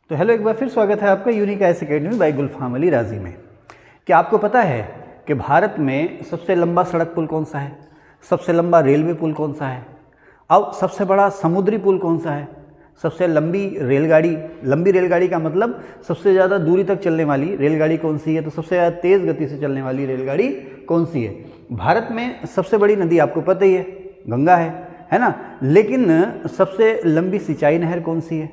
तो हेलो, एक बार फिर स्वागत है आपका यूनिक आईएएस अकेडमी बाय गुलफाम अली राजी में। क्या आपको पता है कि भारत में सबसे लंबा सड़क पुल कौन सा है, सबसे लंबा रेलवे पुल कौन सा है, और सबसे बड़ा समुद्री पुल कौन सा है, सबसे लंबी रेलगाड़ी का मतलब सबसे ज़्यादा दूरी तक चलने वाली रेलगाड़ी कौन सी है, तो सबसे ज़्यादा तेज़ गति से चलने वाली रेलगाड़ी कौन सी है। भारत में सबसे बड़ी नदी आपको पता ही है, गंगा है ना। लेकिन सबसे लंबी सिंचाई नहर कौन सी है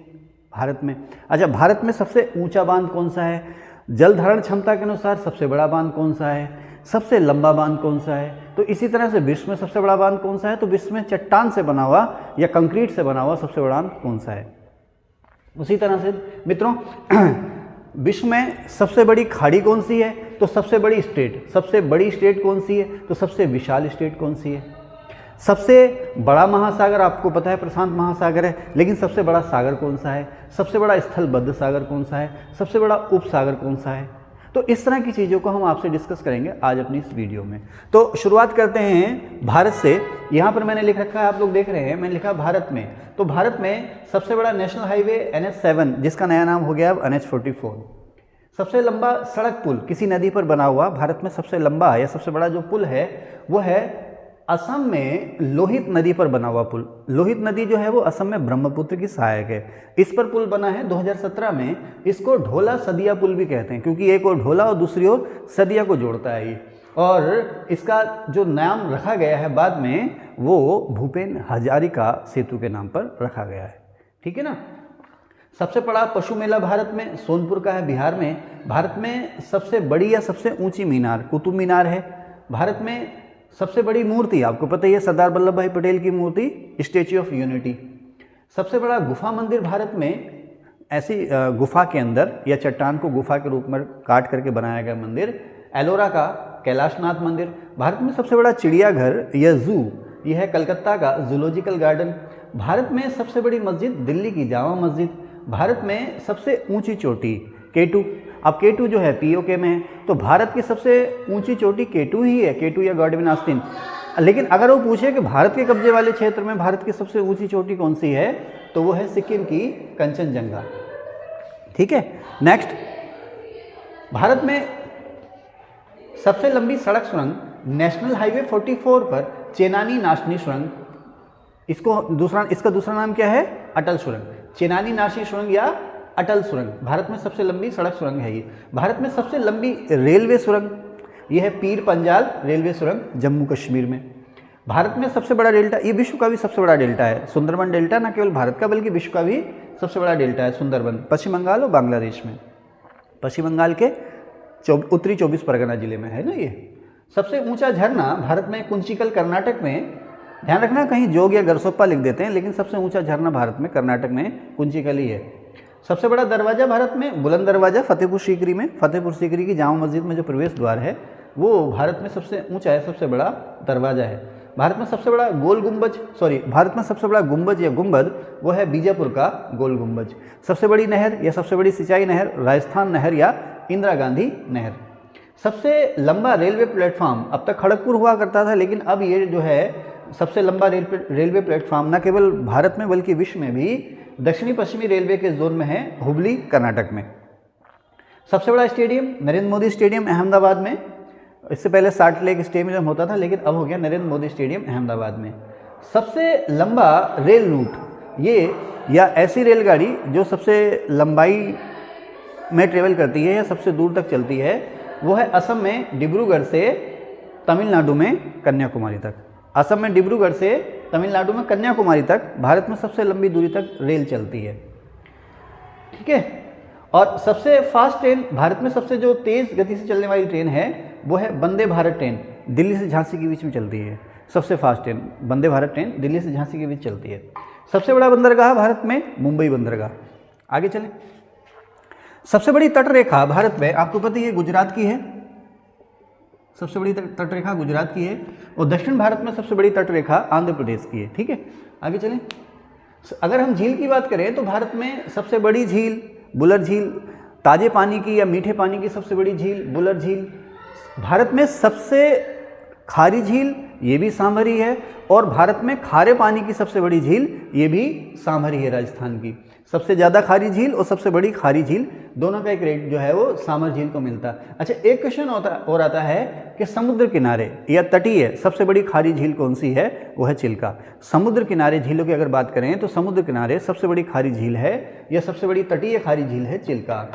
भारत में? अच्छा, भारत में सबसे ऊंचा बांध कौन सा है, जल धारण क्षमता के अनुसार सबसे बड़ा बांध कौन सा है, सबसे लंबा बांध कौन सा है। तो इसी तरह से विश्व में सबसे बड़ा बांध कौन सा है, तो विश्व में चट्टान से बना हुआ या कंक्रीट से बना हुआ सबसे बड़ा बांध कौन सा है। उसी तरह से मित्रों विश्व में सबसे बड़ी खाड़ी कौन सी है, तो सबसे बड़ी स्टेट कौन सी है, तो सबसे विशाल स्टेट कौन सी है। सबसे बड़ा महासागर आपको पता है प्रशांत महासागर है, लेकिन सबसे बड़ा सागर कौन सा है, सबसे बड़ा स्थलबद्ध सागर कौन सा है, सबसे बड़ा उपसागर कौन सा है। तो इस तरह की चीज़ों को हम आपसे डिस्कस करेंगे आज अपनी इस वीडियो में। तो शुरुआत करते हैं भारत से। यहाँ पर मैंने लिख रखा है, आप लोग देख रहे हैं, मैंने लिखा भारत में। तो भारत में सबसे बड़ा नेशनल हाईवे NH7, जिसका नया नाम हो गया अब NH44। सबसे लंबा सड़क पुल किसी नदी पर बना हुआ, भारत में सबसे लंबा या सबसे बड़ा जो पुल है वो है असम में लोहित नदी पर बना हुआ पुल। लोहित नदी जो है वो असम में ब्रह्मपुत्र की सहायक है। इस पर पुल बना है 2017 में। इसको ढोला सदिया पुल भी कहते हैं, क्योंकि एक और ढोला और दूसरी ओर सदिया को जोड़ता है ये। और इसका जो नाम रखा गया है बाद में, वो भूपेन हजारिका सेतु के नाम पर रखा गया है। ठीक है ना। सबसे बड़ा पशु मेला भारत में सोनपुर का है, बिहार में। भारत में सबसे बड़ी या सबसे ऊंची मीनार कुतुब मीनार है। भारत में सबसे बड़ी मूर्ति आपको पता ही है, सरदार वल्लभ भाई पटेल की मूर्ति, स्टैच्यू ऑफ यूनिटी। सबसे बड़ा गुफा मंदिर भारत में, ऐसी गुफा के अंदर या चट्टान को गुफा के रूप में काट करके बनाया गया मंदिर, एलोरा का कैलाशनाथ मंदिर। भारत में सबसे बड़ा चिड़ियाघर या जू, यह है कलकत्ता का जूलॉजिकल गार्डन। भारत में सबसे बड़ी मस्जिद दिल्ली की जामा मस्जिद। भारत में सबसे ऊंची चोटी K2। अब K2 जो है POK में है, तो भारत की सबसे ऊंची चोटी K2 ही है, K2 या गॉडविन आस्तीन। लेकिन अगर वो पूछे कि भारत के कब्जे वाले क्षेत्र में भारत की सबसे ऊंची चोटी कौन सी है, तो वो है सिक्किम की कंचनजंगा। ठीक है। नेक्स्ट, भारत में सबसे लंबी सड़क सुरंग नेशनल हाईवे 44 पर चेनानी नाशनी सुरंग। इसका दूसरा नाम क्या है? अटल सुरंग। चेनानी नाशनी सुरंग या अटल सुरंग भारत में सबसे लंबी सड़क सुरंग है ये। भारत में सबसे लंबी रेलवे सुरंग यह है पीर पंजाल रेलवे सुरंग, जम्मू कश्मीर में। भारत में सबसे बड़ा डेल्टा, ये विश्व का भी सबसे बड़ा डेल्टा है, सुंदरबन डेल्टा। न केवल भारत का बल्कि विश्व का भी सबसे बड़ा डेल्टा है सुंदरबन, पश्चिम बंगाल और बांग्लादेश में। पश्चिम बंगाल के उत्तरी 24 परगना जिले में है ना ये। सबसे ऊंचा झरना भारत में कुंचिकल कर्नाटक में। ध्यान रखना कहीं जोग या गरसोप्पा लिख देते हैं, लेकिन सबसे ऊंचा झरना भारत में कर्नाटक में कुंचिकल ही है। सबसे बड़ा दरवाज़ा भारत में बुलंद दरवाज़ा फतेहपुर सीकरी में। फतेहपुर सीकरी की जामा मस्जिद में जो प्रवेश द्वार है वो भारत में सबसे ऊंचा है, सबसे बड़ा दरवाज़ा है। भारत में सबसे बड़ा भारत में सबसे बड़ा गुंबज या गुंबद वो है बीजापुर का गोल गुंबज। सबसे बड़ी नहर या सबसे बड़ी सिंचाई नहर राजस्थान नहर या इंदिरा गांधी नहर। सबसे लंबा रेलवे प्लेटफॉर्म, अब तक खड़गपुर हुआ करता था, लेकिन अब ये जो है सबसे लंबा रेलवे प्लेटफॉर्म न केवल भारत में बल्कि विश्व में भी दक्षिणी पश्चिमी रेलवे के जोन में है, हुबली कर्नाटक में। सबसे बड़ा स्टेडियम नरेंद्र मोदी स्टेडियम अहमदाबाद में। इससे पहले साल्ट लेक स्टेडियम होता था, लेकिन अब हो गया नरेंद्र मोदी स्टेडियम अहमदाबाद में। सबसे लंबा रेल रूट ये या ऐसी रेलगाड़ी जो सबसे लंबाई में ट्रेवल करती है या सबसे दूर तक चलती है, वो है असम में डिब्रूगढ़ से तमिलनाडु में कन्याकुमारी तक। असम में डिब्रूगढ़ से तमिलनाडु में कन्याकुमारी तक भारत में सबसे लंबी दूरी तक रेल चलती है। ठीक है। और सबसे फास्ट ट्रेन भारत में, सबसे जो तेज़ गति से चलने वाली ट्रेन है वो है वंदे भारत ट्रेन, दिल्ली से झांसी के बीच में चलती है। सबसे fast train Vande Bharat train Delhi से झांसी के बीच चलती है। सबसे बड़ा बंदरगाह भारत में मुंबई बंदरगाह। आगे चलें। सबसे बड़ी तटरेखा भारत में आपको पता ही है गुजरात की है। सबसे बड़ी तटरेखा गुजरात की है। और दक्षिण भारत में सबसे बड़ी तटरेखा आंध्र प्रदेश की है। ठीक है। आगे चलें। अगर हम झील की बात करें तो भारत में सबसे बड़ी झील बुलर झील, ताजे पानी की या मीठे पानी की सबसे बड़ी झील बुलर झील। भारत में सबसे खारी झील ये भी सांभर ही है, और भारत में खारे पानी की सबसे बड़ी झील ये भी सांभर ही है राजस्थान की। सबसे ज़्यादा खारी झील और सबसे बड़ी खारी झील, दोनों का एक रेट जो है वो सांभर झील को मिलता है। अच्छा, एक क्वेश्चन और आता है कि समुद्र किनारे या तटीय सबसे बड़ी खारी झील कौन सी है? वो है चिल्का। समुद्र किनारे झीलों की अगर बात करें तो समुद्र किनारे सबसे बड़ी खारी झील है या सबसे बड़ी तटीय खारी झील है चिल्का।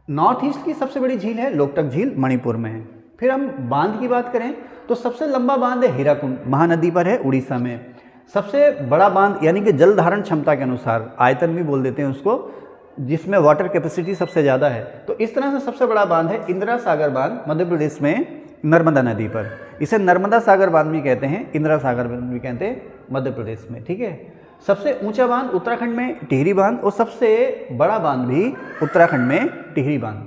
नॉर्थ ईस्ट की सबसे बड़ी झील है लोकटक झील, मणिपुर में है। फिर हम बांध की बात करें तो सबसे लंबा बांध है हीराकुंड, महानदी पर है, उड़ीसा में। सबसे बड़ा बांध यानी कि जल धारण क्षमता के अनुसार, आयतन भी बोल देते हैं उसको, जिसमें वाटर कैपेसिटी सबसे ज़्यादा है, तो इस तरह से सबसे बड़ा बांध है इंदिरा सागर बांध, मध्य प्रदेश में नर्मदा नदी पर। इसे नर्मदा सागर बांध भी कहते हैं, इंदिरा सागर बांध भी कहते हैं मध्य प्रदेश में, ठीक है। सबसे ऊंचा बांध उत्तराखंड में टिहरी बांध, और सबसे बड़ा बांध भी उत्तराखंड में टिहरी बांध।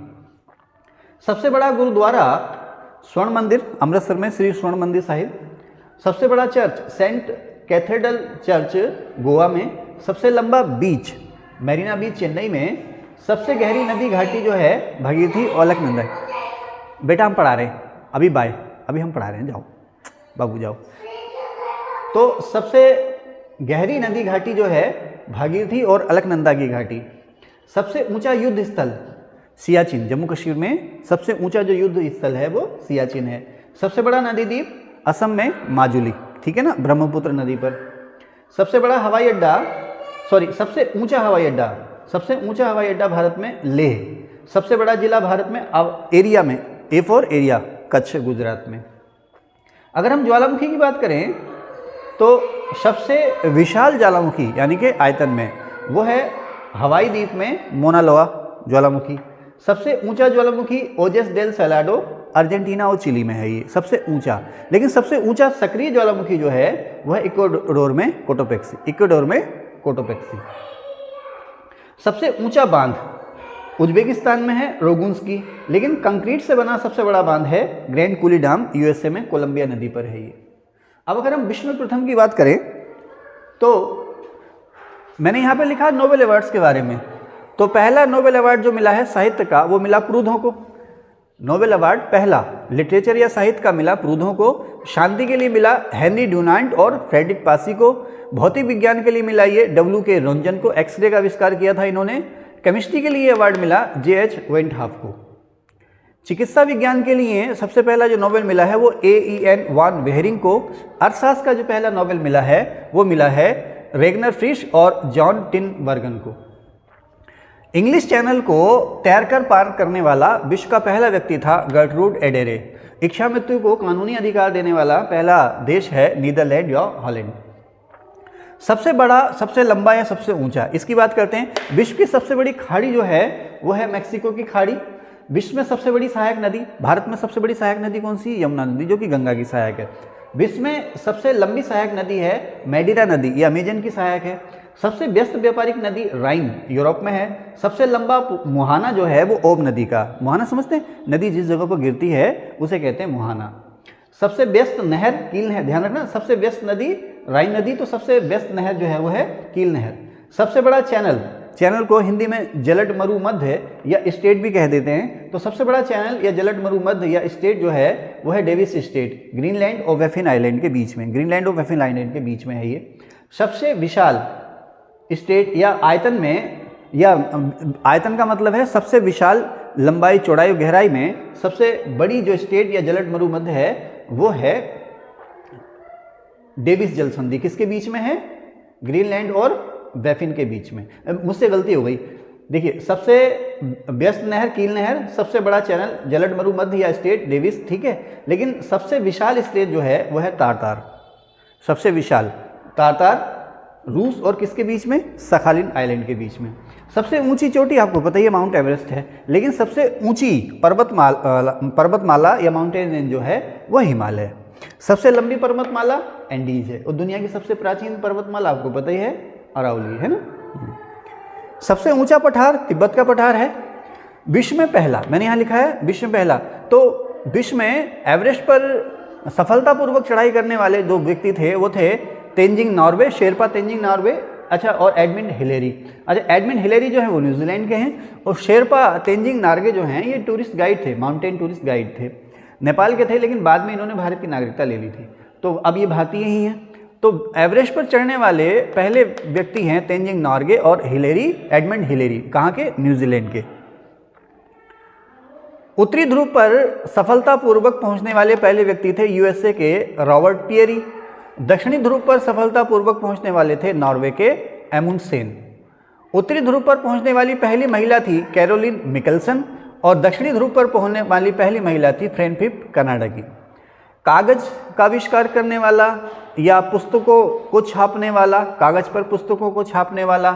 सबसे बड़ा गुरुद्वारा स्वर्ण मंदिर अमृतसर में, श्री स्वर्ण मंदिर साहिब। सबसे बड़ा church saint cathedral church Goa में। सबसे लंबा बीच मैरीना बीच चेन्नई में। सबसे गहरी नदी घाटी जो है भागीरथी और अलकनंदा। बेटा हम पढ़ा रहे हैं अभी, बाय, अभी हम पढ़ा रहे हैं, जाओ बाबू जाओ। तो सबसे गहरी नदी घाटी जो है भागीरथी और अलकनंदा की घाटी। सबसे ऊंचा युद्ध स्थल सियाचिन, जम्मू कश्मीर में सबसे ऊंचा जो युद्ध स्थल है वो सियाचिन है। सबसे बड़ा नदी द्वीप असम में माजुली, ठीक है ना, ब्रह्मपुत्र नदी पर। सबसे बड़ा हवाई अड्डा, सबसे ऊंचा हवाई अड्डा भारत में लेह। सबसे बड़ा जिला भारत में एरिया में, A for area, Kutch, Gujarat में। अगर हम ज्वालामुखी की बात करें तो सबसे विशाल ज्वालामुखी यानी कि आयतन में वो है हवाई द्वीप में मोना लोआ ज्वालामुखी। सबसे ऊंचा ज्वालामुखी ओजेस डेल सैलाडो, अर्जेंटीना और चिली में है ये सबसे ऊंचा। लेकिन सबसे ऊंचा सक्रिय ज्वालामुखी जो है वह इक्वाडोर में कोटोपेक्सी। सबसे ऊंचा बांध उज्बेकिस्तान में है, रोगुंस्की। लेकिन कंक्रीट से बना सबसे बड़ा बांध है ग्रैंड कूली डैम, यूएसए में, कोलंबिया नदी पर है ये। अब अगर हम विश्व में प्रथम की बात करें तो मैंने यहाँ पे लिखा नोबेल अवार्ड्स के बारे में। तो पहला नोबेल अवार्ड जो मिला है साहित्य का वो मिला प्रूधों को। नोबेल अवार्ड पहला लिटरेचर या साहित्य का मिला प्रूधों को। शांति के लिए मिला हेनरी ड्यूनांट और फ्रेडरिक पासी को। भौतिक विज्ञान के लिए मिला ये W.K. रोंजन को, एक्सरे का आविष्कार किया था इन्होंने। केमिस्ट्री के लिए अवार्ड मिला J.H. वेंटहाफ को। चिकित्सा विज्ञान के लिए सबसे पहला जो नोबेल मिला है वो A.E.N. वान वेहरिंग को। अर्थशास्त्र का जो पहला नोबेल मिला है वो मिला है रेगनर फ्रिश और जॉन टिनबर्गन को। इंग्लिश चैनल को तैरकर पार करने वाला विश्व का पहला व्यक्ति था गर्टरूड एडेरे। इच्छा मृत्यु को कानूनी अधिकार देने वाला पहला देश है नीदरलैंड या हॉलैंड। सबसे बड़ा, सबसे लंबा या सबसे ऊंचा, इसकी बात करते हैं। विश्व की सबसे बड़ी खाड़ी जो है वो है मैक्सिको की खाड़ी। विश्व में सबसे बड़ी सहायक नदी, भारत में सबसे बड़ी सहायक नदी कौन सी? यमुना नदी, जो कि गंगा की सहायक है। विश्व में सबसे लंबी सहायक नदी है मेडिरा नदी, ये अमेजन की सहायक है। सबसे व्यस्त व्यापारिक नदी राइन, यूरोप में है। सबसे लंबा मुहाना जो है वो ओब नदी का, मुहाना समझते हैं, नदी जिस जगह पर गिरती है उसे कहते हैं मुहाना। सबसे व्यस्त नहर कील नहर, ध्यान रखना, सबसे व्यस्त नदी राइन नदी, तो सबसे व्यस्त नहर जो है वो है कील नहर। सबसे बड़ा चैनल, चैनल को हिंदी में जलड मरुमध्य या स्टेट भी कह देते हैं, तो सबसे बड़ा चैनल या जलड मरुमध्य या स्टेट जो है वो है डेविस स्टेट, ग्रीनलैंड और वेफिन आइलैंड के बीच में, ग्रीनलैंड और वेफिन आइलैंड के बीच में है ये। सबसे विशाल स्टेट या आयतन में, या आयतन का मतलब है सबसे विशाल लंबाई, चौड़ाई और गहराई में सबसे बड़ी जो स्टेट या जलड मरुमध्य है वो है डेविस जल संधि। किसके बीच में है? ग्रीनलैंड और वेफिन के बीच में। मुझसे गलती हो गई, देखिए, सबसे व्यस्त नहर कील नहर, सबसे बड़ा चैनल जलड मरुमध्य या स्टेट डेविस, ठीक है। लेकिन सबसे विशाल स्टेट जो है वो है तारतार। सबसे विशाल तारतार रूस और किसके बीच में? सखालिन आइलैंड के बीच में। सबसे ऊंची चोटी आपको पता ही है माउंट एवरेस्ट है, लेकिन सबसे ऊंची पर्वतमाला या माउंटेन रेंज जो है वह हिमालय। सबसे लंबी पर्वतमाला एंडीज है, और दुनिया की सबसे प्राचीन पर्वतमाला आपको पता ही है अरावली, है ना। सबसे ऊंचा पठार तिब्बत का पठार है। विश्व में पहला, मैंने यहाँ लिखा है विश्व में पहला, तो विश्व में एवरेस्ट पर सफलतापूर्वक चढ़ाई करने वाले दो व्यक्ति थे, वो थे तेंजिंग नॉर्वे, शेरपा तेंजिंग नॉर्वे, अच्छा, और एडमिंड हिलेरी। अच्छा, एडमिंड हिलेरी जो है वो न्यूजीलैंड के हैं, और शेरपा तेंजिंग नार्गे जो हैं ये टूरिस्ट गाइड थे, माउंटेन टूरिस्ट गाइड थे, नेपाल के थे, लेकिन बाद में इन्होंने भारत की नागरिकता ले ली थी, तो अब ये भारतीय ही हैं। तो एवरेस्ट पर चढ़ने वाले पहले व्यक्ति हैं तेंजिंग नॉर्गे और एडमंड हिलेरी, कहाँ के? न्यूजीलैंड के। उत्तरी ध्रुव पर सफलतापूर्वक पहुंचने वाले पहले व्यक्ति थे यूएसए के रॉबर्ट पियरी। दक्षिणी ध्रुव पर सफलतापूर्वक पहुंचने वाले थे नॉर्वे के एमुंडसेन। उत्तरी ध्रुव पर पहुंचने वाली पहली महिला थी कैरोलिन मिकलसन और दक्षिणी ध्रुव पर पहुंचने वाली पहली महिला थी फ्रेन फिप, कनाडा की। कागज का आविष्कार करने वाला या पुस्तकों को छापने वाला, कागज पर पुस्तकों को छापने वाला,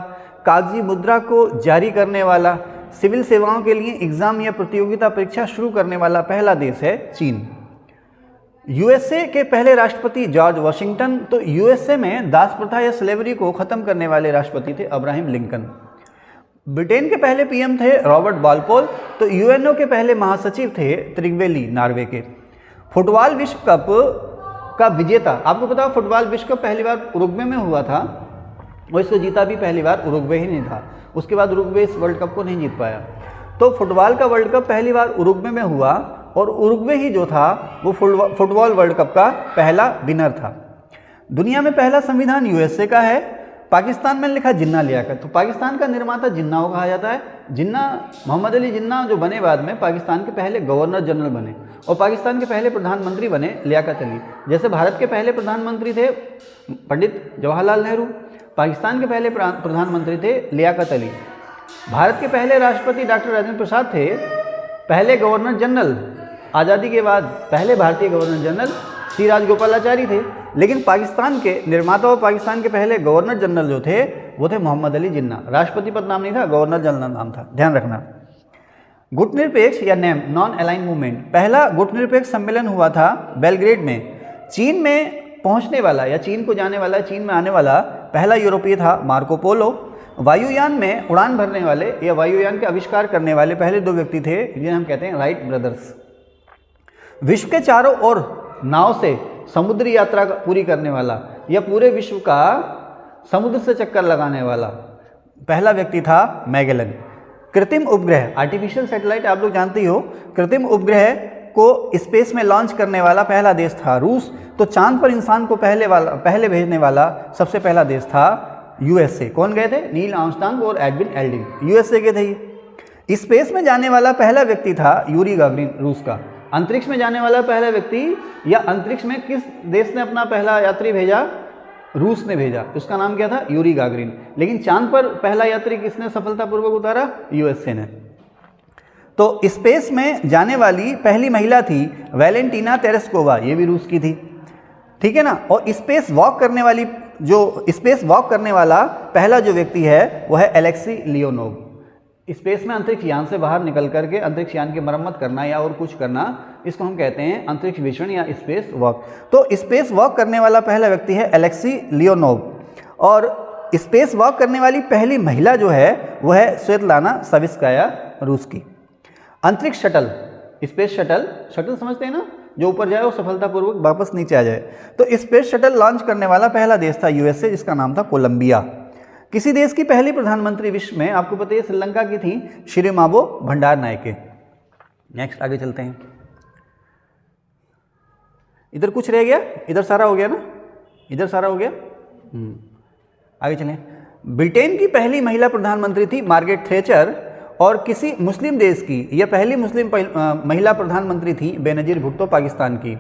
कागजी मुद्रा को जारी करने वाला, सिविल सेवाओं के लिए एग्जाम या प्रतियोगिता परीक्षा शुरू करने वाला पहला देश है चीन। यूएसए के पहले राष्ट्रपति जॉर्ज वॉशिंगटन। तो यूएसए में दास प्रथा या स्लेवरी को खत्म करने वाले राष्ट्रपति थे अब्राहम लिंकन। ब्रिटेन के पहले पीएम थे रॉबर्ट बालपोल। तो यूएनओ के पहले महासचिव थे त्रिगवेली, नॉर्वे के। फुटबॉल विश्व कप का विजेता, आपको पता है फुटबॉल विश्व कप पहली बार उरुग्वे में हुआ था और इसको जीता भी पहली बार उरुग्वे ही नहीं था। उसके बाद उरुग्वे इस वर्ल्ड कप को नहीं जीत पाया। तो फुटबॉल का वर्ल्ड कप पहली बार उरुग्वे में हुआ और उरुग्वे ही जो था वो फुटबॉल वर्ल्ड कप का पहला विनर था। दुनिया में पहला संविधान यूएसए का है। पाकिस्तान में लिखा जिन्ना लियाकत। तो पाकिस्तान का निर्माता जिन्ना को कहा जाता है। जिन्ना, मोहम्मद अली जिन्ना जो बने बाद में पाकिस्तान के पहले गवर्नर जनरल बने और पाकिस्तान के पहले प्रधानमंत्री बने लियाकत अली। जैसे भारत के पहले प्रधानमंत्री थे पंडित जवाहरलाल नेहरू, पाकिस्तान के पहले प्रधानमंत्री थे लियाकत अली। भारत के पहले राष्ट्रपति डॉक्टर राजेंद्र प्रसाद थे। पहले गवर्नर जनरल आज़ादी के बाद पहले भारतीय गवर्नर जनरल सी राजगोपालाचारी थे। लेकिन पाकिस्तान के निर्माता और पाकिस्तान के पहले गवर्नर जनरल जो थे वो थे मोहम्मद अली जिन्ना। राष्ट्रपति पद नाम नहीं था, गवर्नर जनरल नाम था, ध्यान रखना। गुटनिरपेक्ष या नेम नॉन अलाइन मूवमेंट, पहला गुटनिरपेक्ष सम्मेलन हुआ था बेलग्रेड में। चीन में पहुंचने वाला या चीन को जाने वाला, चीन में आने वाला पहला यूरोपीय था मार्को पोलो। वायुयान में उड़ान भरने वाले या वायुयान के आविष्कार करने वाले पहले दो व्यक्ति थे जिन्हें हम कहते हैं राइट ब्रदर्स। विश्व के चारों ओर नाव से समुद्री यात्रा पूरी करने वाला या पूरे विश्व का समुद्र से चक्कर लगाने वाला पहला व्यक्ति था मैगेलन। कृत्रिम उपग्रह, आर्टिफिशियल सैटेलाइट आप लोग जानते ही हो, कृत्रिम उपग्रह को स्पेस में लॉन्च करने वाला पहला देश था रूस। तो चांद पर इंसान को पहले भेजने वाला सबसे पहला देश था यूएसए। कौन गए थे? नील आर्मस्ट्रांग और एडविन एल्ड्रिन, यूएसए के थे ये। स्पेस में जाने वाला पहला व्यक्ति था यूरी गागरिन, रूस का। अंतरिक्ष में जाने वाला पहला व्यक्ति या अंतरिक्ष में किस देश ने अपना पहला यात्री भेजा? रूस ने भेजा। उसका नाम क्या था? Yuri Gagarin. लेकिन चांद पर पहला यात्री किसने सफलतापूर्वक उतारा? यूएसए ने। तो स्पेस में जाने वाली पहली महिला थी वैलेंटीना तेरेस्कोवा, ये भी रूस की थी, ठीक है ना। और स्पेस वॉक करने वाला पहला जो व्यक्ति है वो है एलेक्सी लियोनोव। स्पेस में अंतरिक्ष यान से बाहर निकल करके अंतरिक्ष यान की मरम्मत करना या और कुछ करना, इसको हम कहते हैं अंतरिक्ष विचरण या स्पेस वॉक। तो स्पेस वॉक करने वाला पहला व्यक्ति है एलेक्सी लियोनोव। और स्पेस वॉक करने वाली पहली महिला जो है वो है स्वेतलाना सविस्काया, रूस की। अंतरिक्ष शटल, स्पेस शटल समझते हैं ना, जो ऊपर जाए वो सफलतापूर्वक वापस नीचे आ जाए। तो स्पेस शटल लॉन्च करने वाला पहला देश था यूएसए, जिसका नाम था कोलंबिया। किसी देश की पहली प्रधानमंत्री विश्व में, आपको पता है श्रीलंका की थी श्रीमावो भंडारनायके। नेक्स्ट आगे चलते हैं। इधर कुछ रह गया, इधर सारा हो गया ना, इधर सारा हो गया। आगे चलें। ब्रिटेन की पहली महिला प्रधानमंत्री थी मार्गरेट थैचर और किसी मुस्लिम देश की यह पहली मुस्लिम महिला प्रधानमंत्री थी बेनजीर भुट्टो, पाकिस्तान की।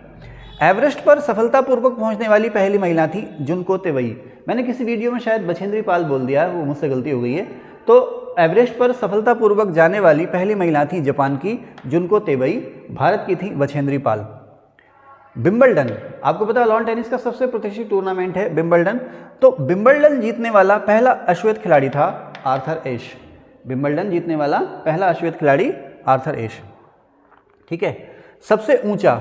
एवरेस्ट पर सफलतापूर्वक पहुंचने वाली पहली महिला थी जुनको तेवई। मैंने किसी वीडियो में शायद बछेंद्री पाल बोल दिया, वो मुझसे गलती हो गई है। तो एवरेस्ट पर सफलतापूर्वक जाने वाली पहली महिला थी जापान की जुनको तेवई, भारत की थी बछेंद्री पाल। विंबलडन, आपको पता है लॉन टेनिस का सबसे प्रतिष्ठित टूर्नामेंट है विंबलडन। तो विंबलडन जीतने वाला पहला अश्वेत खिलाड़ी था आर्थर एश। विंबलडन जीतने वाला पहला अश्वेत खिलाड़ी आर्थर एश, ठीक है। सबसे ऊंचा,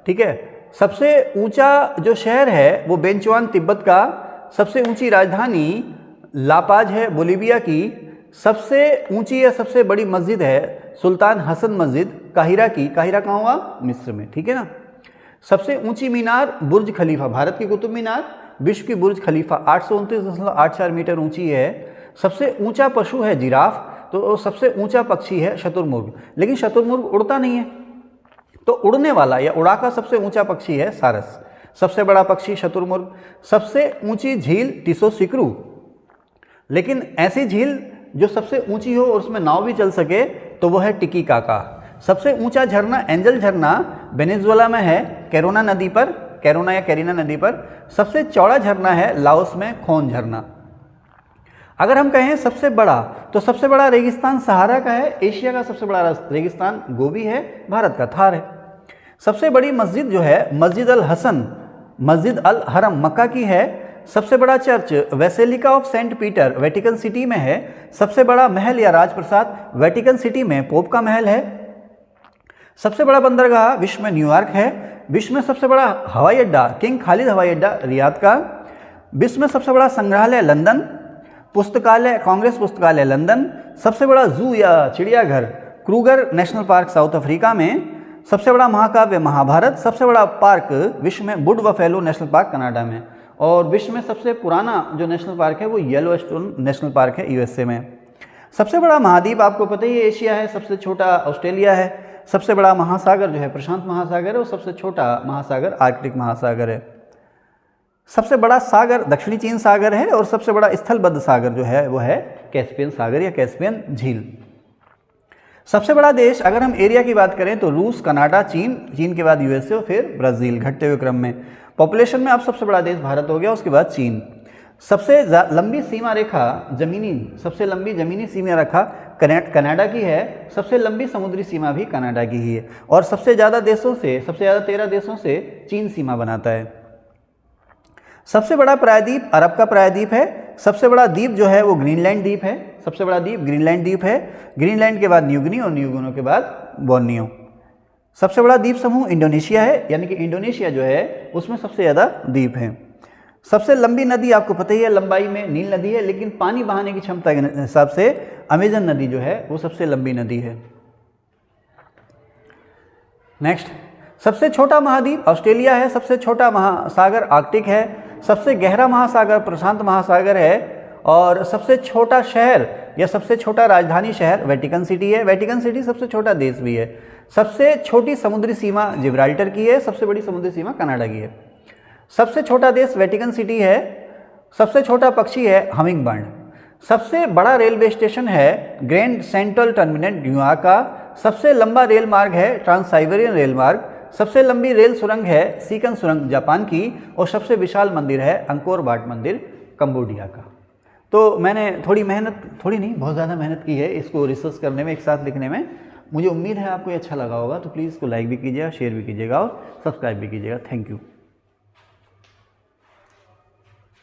ठीक है, सबसे ऊंचा जो शहर है वो बेंचुआन तिब्बत का। सबसे ऊंची राजधानी लापाज है बोलीविया की। सबसे ऊंची या सबसे बड़ी मस्जिद है सुल्तान हसन मस्जिद काहिरा की। काहिरा कहाँ हुआ? मिस्र में, ठीक है ना। सबसे ऊंची मीनार बुर्ज खलीफा, भारत की कुतुब मीनार, विश्व की बुर्ज खलीफा 829.84 मीटर ऊंची है। सबसे ऊंचा पशु है जिराफ। तो सबसे ऊंचा पक्षी है शतुरमुर्ग, लेकिन शतुरमुर्ग उड़ता नहीं है। तो उड़ने वाला या उड़ाका सबसे ऊंचा पक्षी है सारस। सबसे बड़ा पक्षी शुतुरमुर्ग, सबसे ऊंची झील टिसो सिक्रू। लेकिन ऐसी झील जो सबसे ऊंची हो और उसमें नाव भी चल सके तो वो है टिटिकाका। सबसे ऊंचा झरना एंजल झरना वेनेजुएला में है, कैरोना नदी पर, कैरोना या कैरिना नदी पर। सबसे चौड़ा झरना है लाओस में, खोन झरना। अगर हम कहें सबसे बड़ा, तो सबसे बड़ा रेगिस्तान सहारा का है, एशिया का सबसे बड़ा रेगिस्तान गोबी है, भारत का थार है। सबसे बड़ी मस्जिद जो है मस्जिद अल हसन, मस्जिद अल हरम मक्का की है। सबसे बड़ा church basilica of saint Peter Vatican city में है। सबसे बड़ा महल या राजप्रसाद वेटिकन सिटी में पोप का महल है। सबसे बड़ा बंदरगाह विश्व में न्यूयॉर्क है। विश्व में सबसे बड़ा हवाई अड्डा किंग खालिद हवाई अड्डा रियाद का। विश्व में सबसे बड़ा संग्रहालय लंदन, पुस्तकालय कांग्रेस पुस्तकालय लंदन। सबसे बड़ा जू या चिड़ियाघर Kruger national park south Africa में। सबसे बड़ा महाकाव्य महाभारत। सबसे बड़ा पार्क विश्व में would buffalo national park Canada में। और विश्व में सबसे पुराना जो नेशनल पार्क है वो येलोस्टोन नेशनल पार्क है यूएसए में। सबसे बड़ा महाद्वीप आपको पता ही है एशिया है, सबसे छोटा ऑस्ट्रेलिया है। सबसे बड़ा महासागर जो है प्रशांत महासागर है और सबसे छोटा महासागर आर्कटिक महासागर है। सबसे बड़ा सागर दक्षिणी चीन सागर है और सबसे बड़ा स्थलबद्ध सागर जो है वो है कैस्पियन सागर या कैस्पियन झील। सबसे बड़ा देश अगर हम एरिया की बात करें तो रूस, कनाडा, चीन, चीन के बाद यूएसए और फिर ब्राज़ील घटते हुए क्रम में। पॉपुलेशन में अब सबसे बड़ा देश भारत हो गया, उसके बाद चीन। सबसे लंबी सीमा रेखा जमीनी, सबसे लंबी जमीनी सीमा रेखा कनाडा की है। सबसे लंबी समुद्री सीमा भी कनाडा की ही है। और सबसे ज़्यादा देशों से, सबसे ज़्यादा 13 देशों से चीन सीमा बनाता है। सबसे बड़ा प्रायद्वीप अरब का प्रायद्वीप है। सबसे बड़ा द्वीप जो है वो ग्रीनलैंड द्वीप है। सबसे बड़ा द्वीप ग्रीनलैंड द्वीप है। ग्रीनलैंड के बाद न्यूगिनी और न्यूगिनी के बाद बोर्नियो। सबसे बड़ा द्वीप समूह इंडोनेशिया है, यानी कि इंडोनेशिया जो है उसमें सबसे ज़्यादा द्वीप हैं। सबसे लंबी नदी आपको पता ही है, लंबाई में नील नदी है, लेकिन पानी बहाने की क्षमता के हिसाब से अमेजन नदी जो है वो सबसे लंबी नदी है। नेक्स्ट, सबसे छोटा महाद्वीप ऑस्ट्रेलिया है। सबसे छोटा महासागर आर्कटिक है। सबसे गहरा महासागर प्रशांत महासागर है। और सबसे छोटा शहर या सबसे छोटा राजधानी शहर वेटिकन सिटी है। वेटिकन सिटी सबसे छोटा देश भी है। सबसे छोटी समुद्री सीमा जिब्राल्टर की है। सबसे बड़ी समुद्री सीमा कनाडा की है। सबसे छोटा देश वेटिकन सिटी है। सबसे छोटा पक्षी है हमिंग बर्ड। सबसे बड़ा रेलवे स्टेशन है ग्रैंड सेंट्रल टर्मिनल न्यूयॉर्क का। सबसे लंबा रेल मार्ग है ट्रांस साइबेरियन रेल मार्ग। सबसे लंबी रेल सुरंग है सीकन सुरंग जापान की। और सबसे विशाल मंदिर है अंकोर वाट मंदिर कंबोडिया का। तो मैंने बहुत ज़्यादा मेहनत की है इसको रिसर्च करने में, एक साथ लिखने में। मुझे उम्मीद है आपको ये अच्छा लगा होगा, तो प्लीज़ इसको लाइक भी कीजिएगा, शेयर भी कीजिएगा और सब्सक्राइब भी कीजिएगा। Thank you.